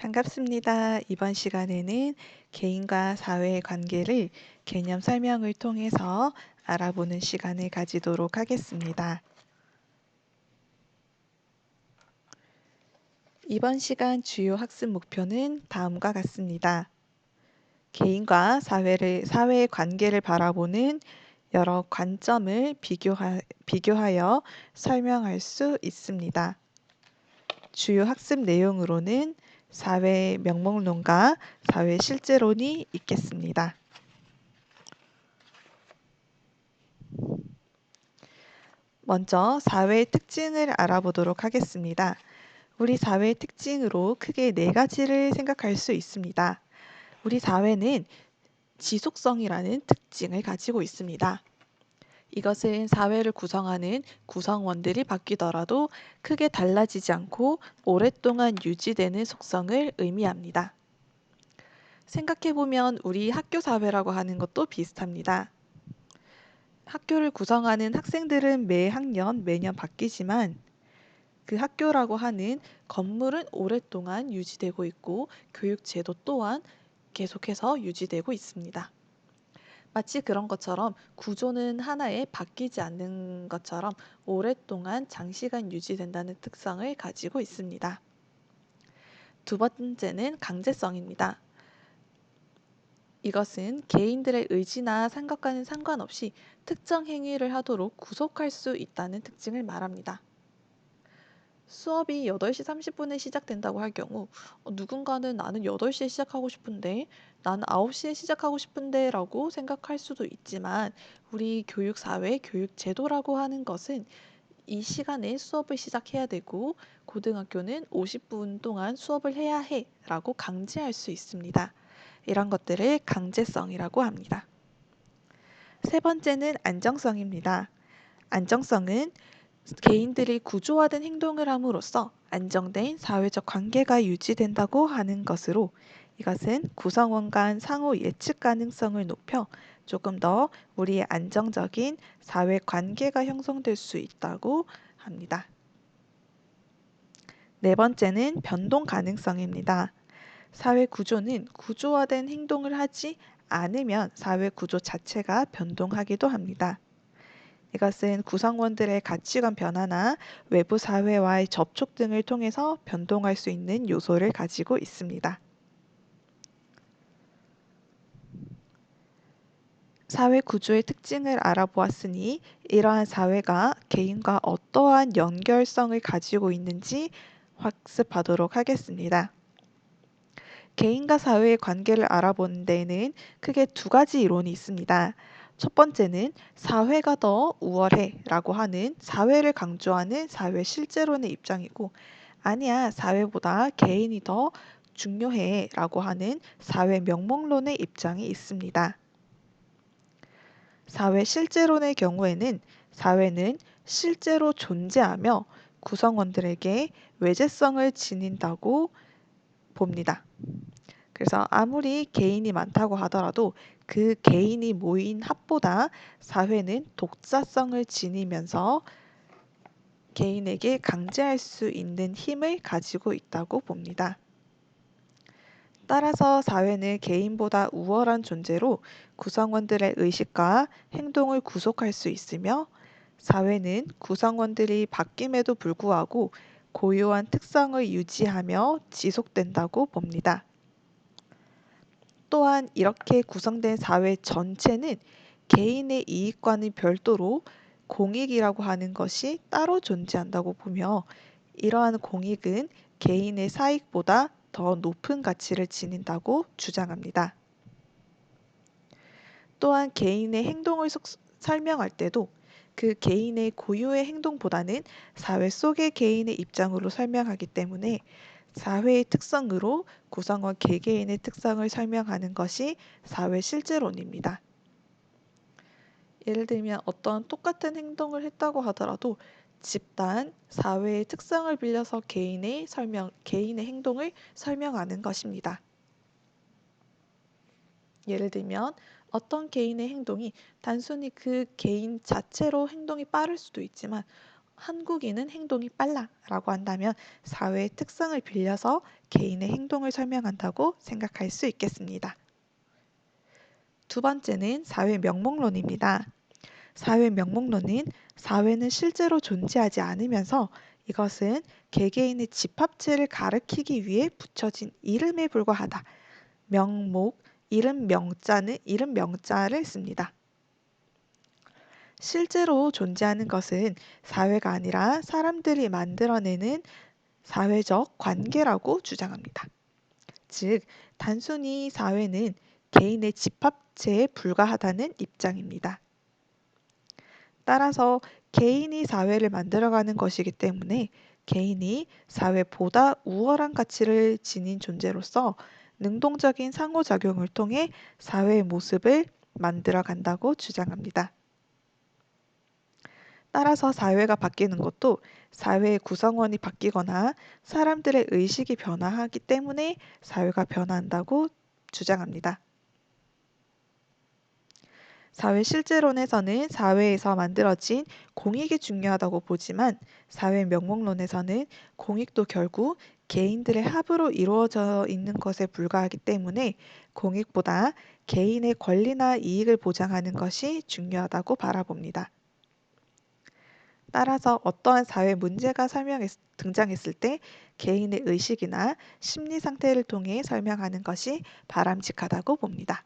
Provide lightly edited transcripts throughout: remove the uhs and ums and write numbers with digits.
반갑습니다. 이번 시간에는 개인과 사회의 관계를 개념 설명을 통해서 알아보는 시간을 가지도록 하겠습니다. 이번 시간 주요 학습 목표는 다음과 같습니다. 개인과 사회의 관계를 바라보는 여러 관점을 비교하여 설명할 수 있습니다. 주요 학습 내용으로는 사회 명목론과 사회 실제론이 있겠습니다. 먼저 사회의 특징을 알아보도록 하겠습니다. 우리 사회의 특징으로 크게 네 가지를 생각할 수 있습니다. 우리 사회는 지속성이라는 특징을 가지고 있습니다. 이것은 사회를 구성하는 구성원들이 바뀌더라도 크게 달라지지 않고 오랫동안 유지되는 속성을 의미합니다. 생각해보면 우리 학교 사회라고 하는 것도 비슷합니다. 학교를 구성하는 학생들은 매 학년, 매년 바뀌지만 그 학교라고 하는 건물은 오랫동안 유지되고 있고 교육 제도 또한 계속해서 유지되고 있습니다. 마치 그런 것처럼 구조는 하나에 바뀌지 않는 것처럼 오랫동안 장시간 유지된다는 특성을 가지고 있습니다. 두 번째는 강제성입니다. 이것은 개인들의 의지나 생각과는 상관없이 특정 행위를 하도록 구속할 수 있다는 특징을 말합니다. 수업이 8시 30분에 시작된다고 할 경우 누군가는 나는 8시에 시작하고 싶은데 나는 9시에 시작하고 싶은데 라고 생각할 수도 있지만 우리 교육사회, 교육제도라고 하는 것은 이 시간에 수업을 시작해야 되고 고등학교는 50분 동안 수업을 해야 해 라고 강제할 수 있습니다. 이런 것들을 강제성이라고 합니다. 세 번째는 안정성입니다. 안정성은 개인들이 구조화된 행동을 함으로써 안정된 사회적 관계가 유지된다고 하는 것으로 이것은 구성원 간 상호 예측 가능성을 높여 조금 더 우리의 안정적인 사회 관계가 형성될 수 있다고 합니다. 네 번째는 변동 가능성입니다. 사회 구조는 구조화된 행동을 하지 않으면 사회 구조 자체가 변동하기도 합니다. 이것은 구성원들의 가치관 변화나 외부 사회와의 접촉 등을 통해서 변동할 수 있는 요소를 가지고 있습니다. 사회 구조의 특징을 알아보았으니 이러한 사회가 개인과 어떠한 연결성을 가지고 있는지 학습하도록 하겠습니다. 개인과 사회의 관계를 알아보는 데에는 크게 두 가지 이론이 있습니다. 첫 번째는 사회가 더 우월해 라고 하는 사회를 강조하는 사회 실제론의 입장이고 아니야 사회보다 개인이 더 중요해 라고 하는 사회 명목론의 입장이 있습니다. 사회 실제론의 경우에는 사회는 실제로 존재하며 구성원들에게 외재성을 지닌다고 봅니다. 그래서 아무리 개인이 많다고 하더라도 그 개인이 모인 합보다 사회는 독자성을 지니면서 개인에게 강제할 수 있는 힘을 가지고 있다고 봅니다. 따라서 사회는 개인보다 우월한 존재로 구성원들의 의식과 행동을 구속할 수 있으며 사회는 구성원들이 바뀜에도 불구하고 고유한 특성을 유지하며 지속된다고 봅니다. 또한 이렇게 구성된 사회 전체는 개인의 이익과는 별도로 공익이라고 하는 것이 따로 존재한다고 보며 이러한 공익은 개인의 사익보다 더 높은 가치를 지닌다고 주장합니다. 또한 개인의 행동을 설명할 때도 그 개인의 고유의 행동보다는 사회 속의 개인의 입장으로 설명하기 때문에 사회의 특성으로 구성원 개개인의 특성을 설명하는 것이 사회 실제론입니다. 예를 들면 어떤 똑같은 행동을 했다고 하더라도 집단, 사회의 특성을 빌려서 개인의 행동을 설명하는 것입니다. 예를 들면 어떤 개인의 행동이 단순히 그 개인 자체로 행동이 빠를 수도 있지만 한국인은 행동이 빨라라고 한다면 사회의 특성을 빌려서 개인의 행동을 설명한다고 생각할 수 있겠습니다. 두 번째는 사회 명목론입니다. 사회 명목론은 사회는 실제로 존재하지 않으면서 이것은 개개인의 집합체를 가리키기 위해 붙여진 이름에 불과하다. 명목, 이름 명자를 씁니다. 실제로 존재하는 것은 사회가 아니라 사람들이 만들어내는 사회적 관계라고 주장합니다. 즉, 단순히 사회는 개인의 집합체에 불과하다는 입장입니다. 따라서 개인이 사회를 만들어가는 것이기 때문에 개인이 사회보다 우월한 가치를 지닌 존재로서 능동적인 상호작용을 통해 사회의 모습을 만들어간다고 주장합니다. 따라서 사회가 바뀌는 것도 사회의 구성원이 바뀌거나 사람들의 의식이 변화하기 때문에 사회가 변화한다고 주장합니다. 사회 실제론에서는 사회에서 만들어진 공익이 중요하다고 보지만 사회 명목론에서는 공익도 결국 개인들의 합으로 이루어져 있는 것에 불과하기 때문에 공익보다 개인의 권리나 이익을 보장하는 것이 중요하다고 바라봅니다. 따라서 어떠한 사회 문제가 등장했을 때 개인의 의식이나 심리 상태를 통해 설명하는 것이 바람직하다고 봅니다.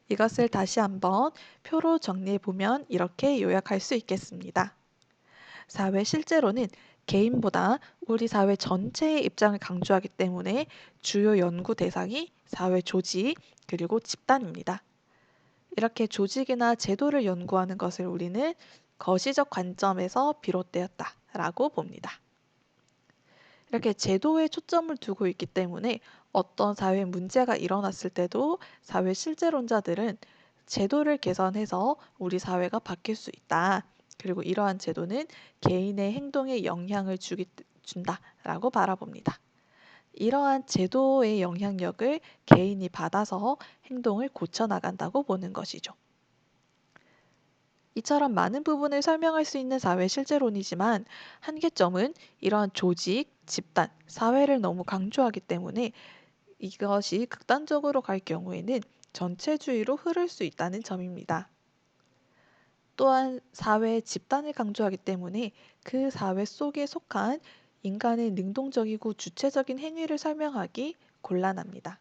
이것을 다시 한번 표로 정리해 보면 이렇게 요약할 수 있겠습니다. 사회 실제로는 개인보다 우리 사회 전체의 입장을 강조하기 때문에 주요 연구 대상이 사회 조직 그리고 집단입니다. 이렇게 조직이나 제도를 연구하는 것을 우리는 거시적 관점에서 비롯되었다라고 봅니다. 이렇게 제도에 초점을 두고 있기 때문에 어떤 사회 문제가 일어났을 때도 사회 실제론자들은 제도를 개선해서 우리 사회가 바뀔 수 있다. 그리고 이러한 제도는 개인의 행동에 영향을 준다라고 바라봅니다. 이러한 제도의 영향력을 개인이 받아서 행동을 고쳐나간다고 보는 것이죠. 이처럼 많은 부분을 설명할 수 있는 사회 실제론이지만 한계점은 이러한 조직, 집단, 사회를 너무 강조하기 때문에 이것이 극단적으로 갈 경우에는 전체주의로 흐를 수 있다는 점입니다. 또한 사회 집단을 강조하기 때문에 그 사회 속에 속한 인간의 능동적이고 주체적인 행위를 설명하기 곤란합니다.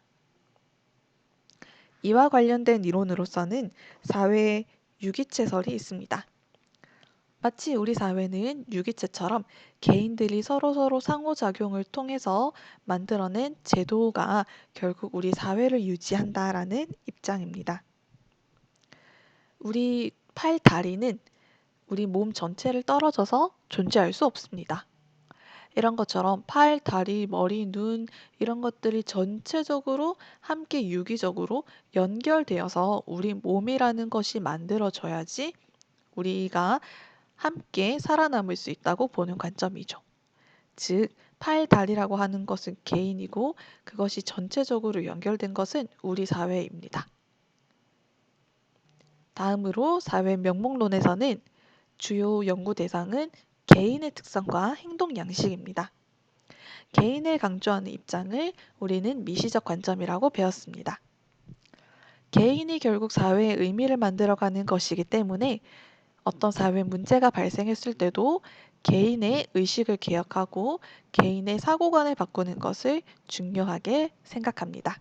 이와 관련된 이론으로서는 사회의 유기체설이 있습니다. 마치 우리 사회는 유기체처럼 개인들이 서로서로 상호작용을 통해서 만들어낸 제도가 결국 우리 사회를 유지한다라는 입장입니다. 우리 팔, 다리는 우리 몸 전체를 떨어져서 존재할 수 없습니다. 이런 것처럼 팔, 다리, 머리, 눈 이런 것들이 전체적으로 함께 유기적으로 연결되어서 우리 몸이라는 것이 만들어져야지 우리가 함께 살아남을 수 있다고 보는 관점이죠. 즉, 팔, 다리라고 하는 것은 개인이고 그것이 전체적으로 연결된 것은 우리 사회입니다. 다음으로 사회 명목론에서는 주요 연구 대상은 개인의 특성과 행동 양식입니다. 개인을 강조하는 입장을 우리는 미시적 관점이라고 배웠습니다. 개인이 결국 사회의 의미를 만들어가는 것이기 때문에 어떤 사회 문제가 발생했을 때도 개인의 의식을 개혁하고 개인의 사고관을 바꾸는 것을 중요하게 생각합니다.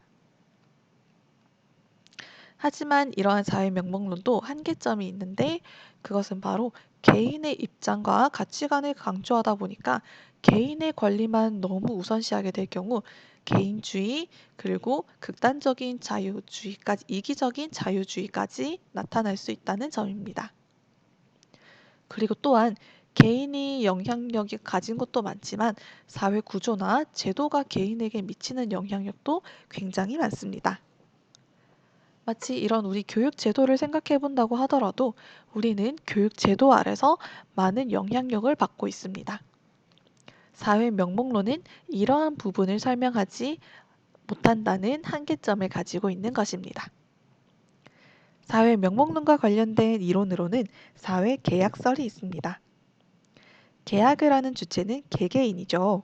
하지만 이러한 사회 명목론도 한계점이 있는데 그것은 바로 개인의 입장과 가치관을 강조하다 보니까 개인의 권리만 너무 우선시하게 될 경우 개인주의 그리고 극단적인 자유주의까지 이기적인 자유주의까지 나타날 수 있다는 점입니다. 그리고 또한 개인이 영향력이 가진 것도 많지만 사회 구조나 제도가 개인에게 미치는 영향력도 굉장히 많습니다. 마치 이런 우리 교육 제도를 생각해 본다고 하더라도 우리는 교육 제도 아래서 많은 영향력을 받고 있습니다. 사회 명목론은 이러한 부분을 설명하지 못한다는 한계점을 가지고 있는 것입니다. 사회 명목론과 관련된 이론으로는 사회 계약설이 있습니다. 계약을 하는 주체는 개개인이죠.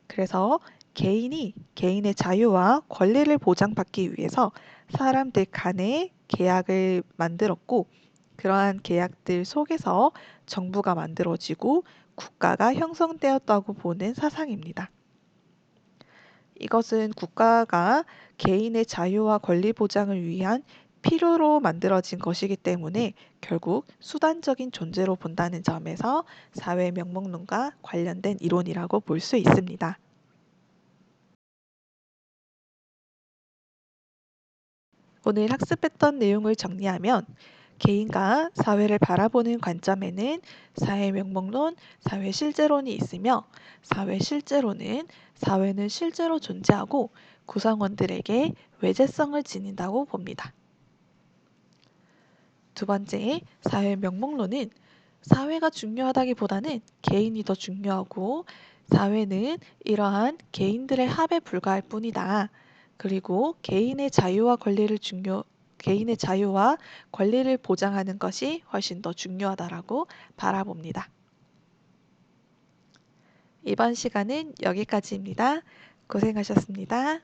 그래서 개인이 개인의 자유와 권리를 보장받기 위해서 사람들 간에 계약을 만들었고, 그러한 계약들 속에서 정부가 만들어지고 국가가 형성되었다고 보는 사상입니다. 이것은 국가가 개인의 자유와 권리 보장을 위한 필요로 만들어진 것이기 때문에 결국 수단적인 존재로 본다는 점에서 사회 명목론과 관련된 이론이라고 볼 수 있습니다. 오늘 학습했던 내용을 정리하면 개인과 사회를 바라보는 관점에는 사회 명목론, 사회 실제론이 있으며 사회 실제론은 사회는 실제로 존재하고 구성원들에게 외재성을 지닌다고 봅니다. 두 번째, 사회 명목론은 사회가 중요하다기보다는 개인이 더 중요하고 사회는 이러한 개인들의 합에 불과할 뿐이다. 그리고 개인의 자유와 권리를 보장하는 것이 훨씬 더 중요하다라고 바라봅니다. 이번 시간은 여기까지입니다. 고생하셨습니다.